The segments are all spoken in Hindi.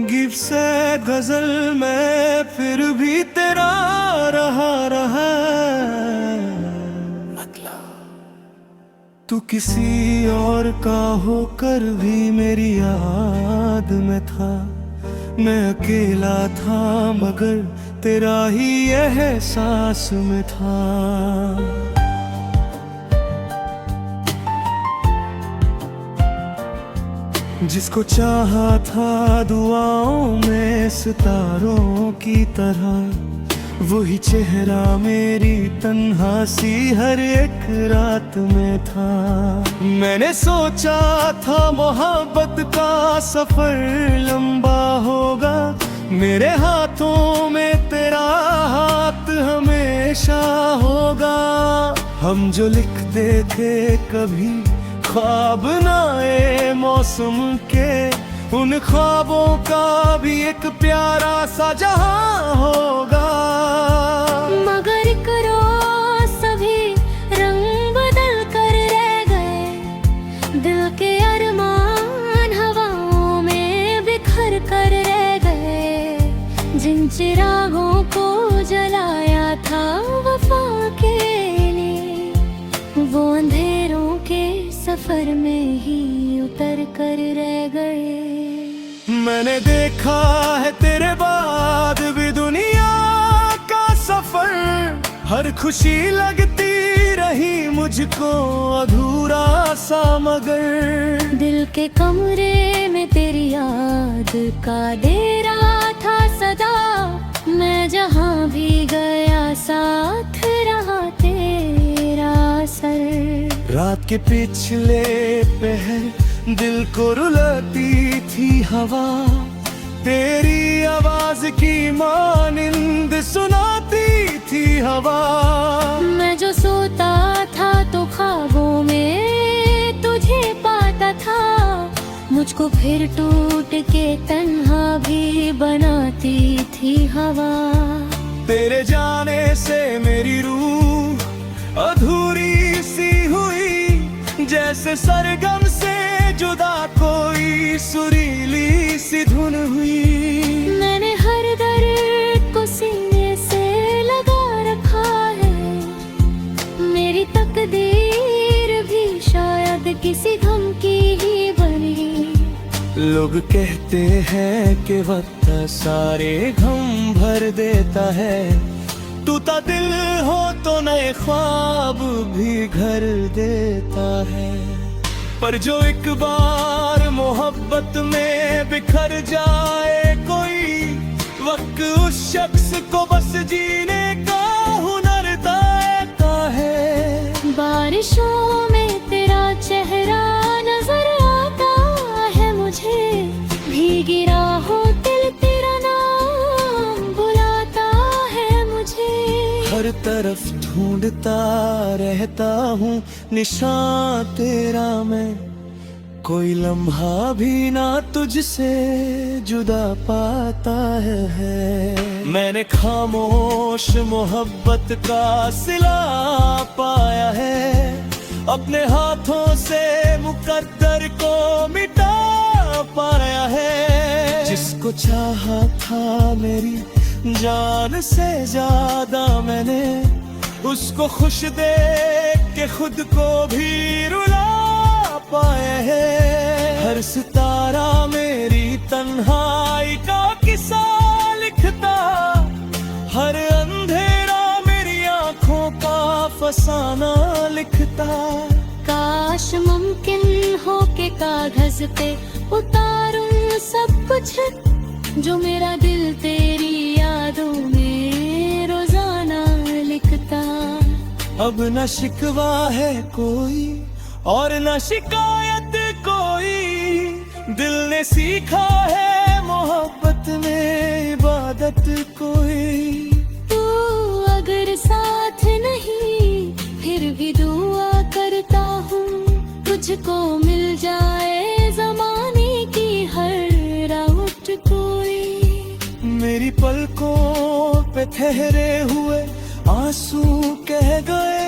गिफ्ट से गजल में फिर भी तेरा रहा तू किसी और का होकर भी मेरी याद में था। मैं अकेला था मगर तेरा ही एहसास में था। जिसको चाहा था दुआओं में सितारों की तरह, वही चेहरा मेरी तन्हा सी हर एक रात में था। मैंने सोचा था मोहब्बत का सफर लंबा होगा, मेरे हाथों में तेरा हाथ हमेशा होगा। हम जो लिखते थे कभी ख्वाब नाए मौसम के, उन ख्वाबों का भी एक प्यारा सा जहां होगा। मगर करो सभी रंग बदल कर रह गए, दिल के अरमान हवाओं में बिखर कर रह गए। जिन चिरागों को जलाया था वफा के लिए, वो अंधेरों के सफर में ही उतर कर रह गए। मैंने देखा है तेरे बाद भी दुनिया का सफर, हर खुशी लगती रही मुझको अधूरा सा मगर। दिल के कमरे में तेरी याद का डेरा था सदा, मैं जहाँ भी गया साथ रहा तेरा सर। रात के पिछले पहर दिल को रुलाती थी हवा, तेरी आवाज की मानिंद सुनाती थी हवा। मैं जो सोता था तो ख्वाबों में तुझे पाता था, मुझको फिर टूट के तन्हा भी बनाती थी हवा। तेरे जाने से मेरी रूह अधूरी सी हुई, जैसे सरगम से जुदा कोई सुरीली सी धुन हुई। मैंने हर दर्द को सीने से लगा रखा है, मेरी तकदीर भी शायद किसी गम की ही बनी। लोग कहते हैं कि वक्त सारे गम भर देता है, टूटा दिल हो तो नए ख्वाब भी घर देता है। पर जो एक बार मोहब्बत में बिखर जाए कोई, वक्त उस शख्स को बस जीने का हुनर देता है। बारिशों में तेरा चेहरा नजर आता है मुझे, भीगी राहों दिल तेरा नाम बुलाता है मुझे। हर तरफ ढूंढता रहता हूँ निशान तेरा मैं, कोई लम्हा भी ना तुझसे जुदा पाता है। मैंने खामोश मोहब्बत का सिला पाया है, अपने हाथों से मुकद्दर को मिटा पाया है। जिसको चाहा था मेरी जान से ज्यादा मैंने, उसको खुश देख के खुद को भी रुला पाया है। हर सितारा मेरी तन्हाई का किस्सा लिखता, हर अंधेरा मेरी आंखों का फसाना लिखता। काश मुमकिन हो के कागज पे उतारूं सब कुछ, जो मेरा दिल तेरी यादों में रोजाना लिखता। अब न शिकवा है कोई और न शिकायत कोई, दिल ने सीखा है मोहब्बत में इबादत कोई। तू अगर साथ नहीं फिर भी दुआ करता हूँ, तुझको मिल जाए जमाने की हर राउट कोई। मेरी पलकों पे ठहरे हुए आंसू कह गए,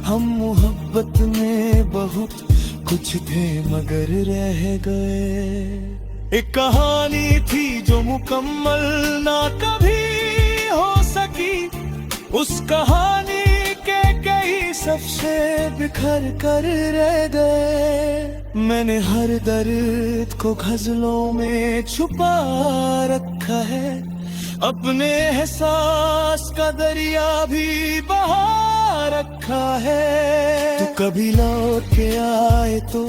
हम मोहब्बत में बहुत कुछ थे मगर रह गए। एक कहानी थी जो मुकम्मल ना कभी हो सकी, उस कहानी के कई सबसे बिखर कर रह गए। मैंने हर दर्द को गजलों में छुपा रखा है, अपने एहसास का दरिया भी बहा रखा है। तो कभी लौट के आए तो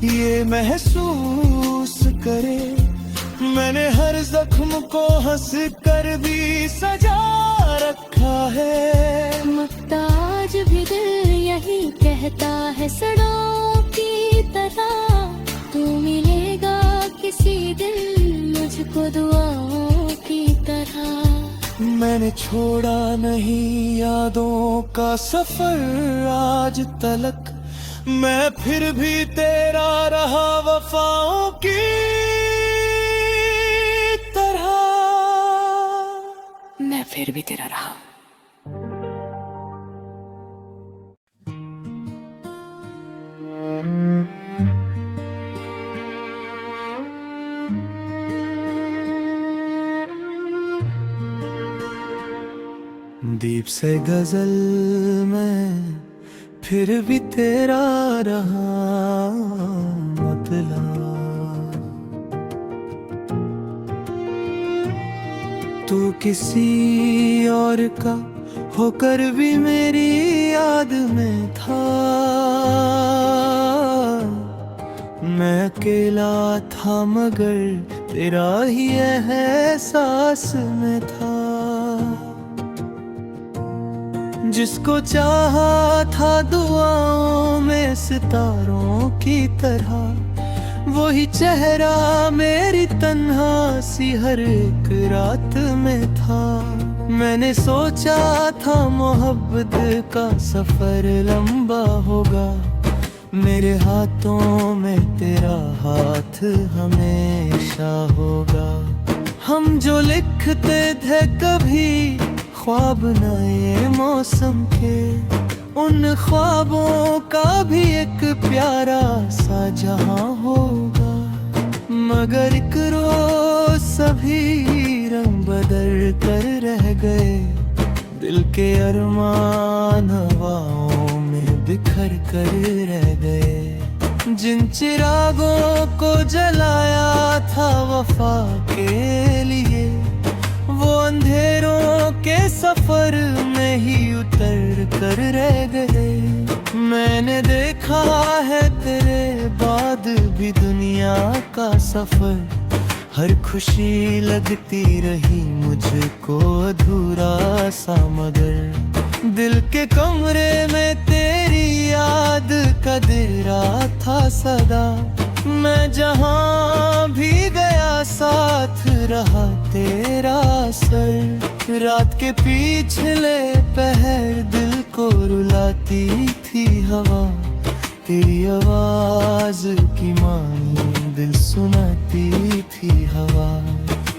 ये महसूस करे, मैंने हर जख्म को हंस कर भी सजा रखा है। मुक्ताज भी दिल यही कहता है सड़ों की तरह, तू मिलेगा किसी दिन मुझको दुआओं की तरह। मैंने छोड़ा नहीं यादों का सफर आज तलक, मैं फिर भी तेरा रहा वफाओं की तरह। मैं फिर भी तेरा रहा। दीप से गजल में फिर भी तेरा रहा मतलब, तू किसी और का होकर भी मेरी याद में था। मैं अकेला था मगर तेरा ही एहसास में था। जिसको चाहा था दुआओं में सितारों की तरह, वही चेहरा मेरी तन्हा सी हर एक रात में था। मैंने सोचा था मोहब्बत का सफर लंबा होगा, मेरे हाथों में तेरा हाथ हमेशा होगा। हम जो लिखते थे कभी ख्वाब नए मौसम के, उन ख्वाबों का भी एक प्यारा सा जहां होगा। मगर एक रोज सभी रंग बदल कर रह गए, दिल के अरमान हवाओं में बिखर कर रह गए। जिन चिरागों को जलाया था वफा के लिए, वो अंधेरों के सफर में ही उतर कर रह गए। मैंने देखा है तेरे बाद भी दुनिया का सफर, हर खुशी लगती रही मुझको अधूरा सा मगर दिल के कमरे में तेरी याद का डेरा था सदा। मैं जहां भी गया साथ रहा तेरा असर, रात के पिछले पहर दिल को रुलाती थी हवा, तेरी आवाज की मानी दिल सुनाती थी हवा।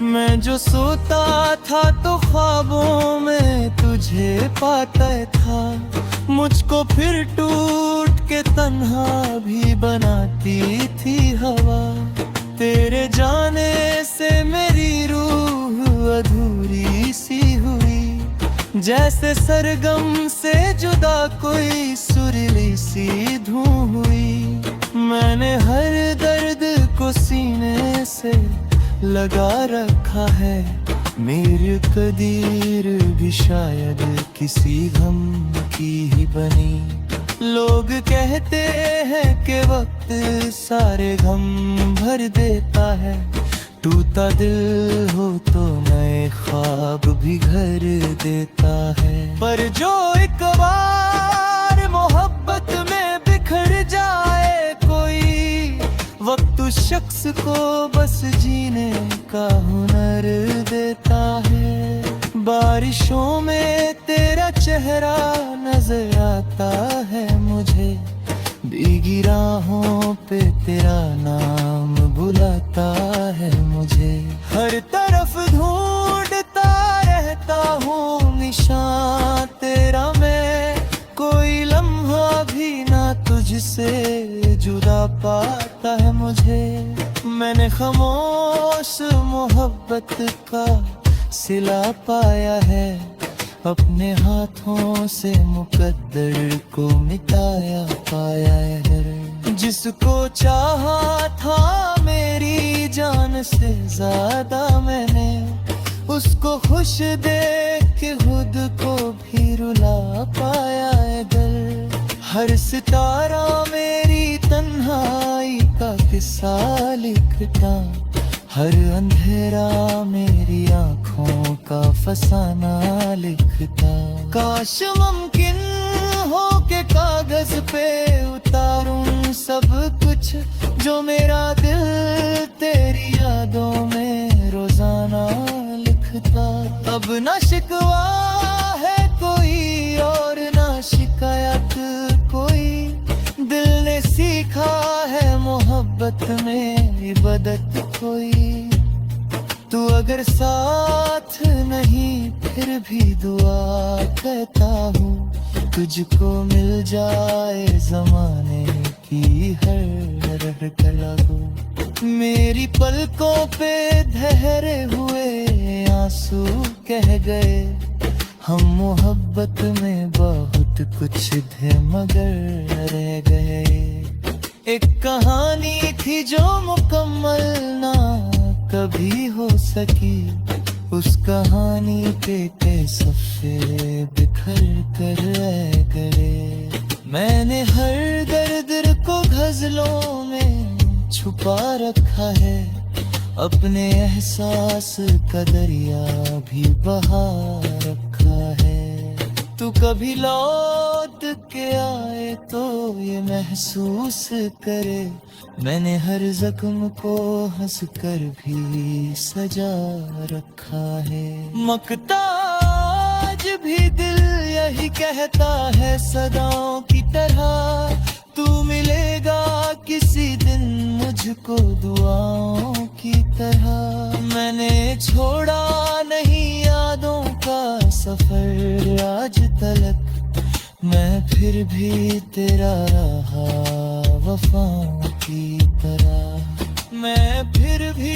मैं जो सोता था तो ख्वाबों में तुझे पाता था, मुझको फिर टूट के तन्हा भी बनाती थी हवा। तेरे जाने से मेरी रूह अधूरी सी हुई, जैसे सरगम से जुदा कोई सुरीली सी धूं हुई। मैंने हर दर्द को सीने से लगा रखा है, मेरी तकदीर भी शायद किसी गम की ही बनी। लोग कहते हैं कि वक्त सारे गम भर देता है, टूटा दिल हो तो नए ख्वाब भी घर देता है। पर जो एक बार मोहब्बत में बिखर जाए कोई, वक्त उस शख्स को बस जीने का हुनर देता है। बारिशों में तेरा चेहरा नजर आता है मुझे, भीगी राहों पे तेरा नाम बुलाता है मुझे। हर तरफ ढूंढता रहता हूँ निशान तेरा मैं, कोई लम्हा तुझसे जुदा पाता है मुझे। मैंने खामोश मोहब्बत का सिला पाया है, अपने हाथों से मुकद्दर को मिटाया पाया है। जिसको चाहा था मेरी जान से ज्यादा मैंने, उसको खुश देख के खुद को भी रुला पाया है दिल। हर सितारा मेरी तन्हाई का किस्सा लिखता, हर अंधेरा मेरी आँखों का फसाना लिखता। काश मुमकिन हो के कागज पे उतारूं सब कुछ, जो मेरा दिल तेरी यादों में रोजाना लिखता। अब ना शिकवा है कोई और ना शिकायत कोई, दिल ने सीखा है मोहब्बत में इबादत कोई। तू अगर साथ नहीं फिर भी दुआ कहता हूँ, तुझको मिल जाए जमाने की हर कला को। मेरी पलकों पे ठहरे हुए आंसू कह गए, हम मोहब्बत में बहुत कुछ थे मगर रह गए। एक कहानी थी जो मुकम्मल ना कभी हो सकी, उस कहानी पे कई सफ़े बिखर कर रह गए। मैंने हर दर्द को गज़लों में छुपा रखा है, अपने एहसास का दरिया भी बहा रखा है। तू कभी लौट के आए तो ये महसूस करे, मैंने हर जख्म को हंस कर भी सजा रखा है। मकता आज भी दिल यही कहता है सदाओं की तरह, तू मिलेगा किसी दिन मुझको दुआओं की तरह। मैंने छोड़ा नहीं यादों का सफर आज तलक, मैं फिर भी तेरा रहा वफाओं की तरह। मैं फिर भी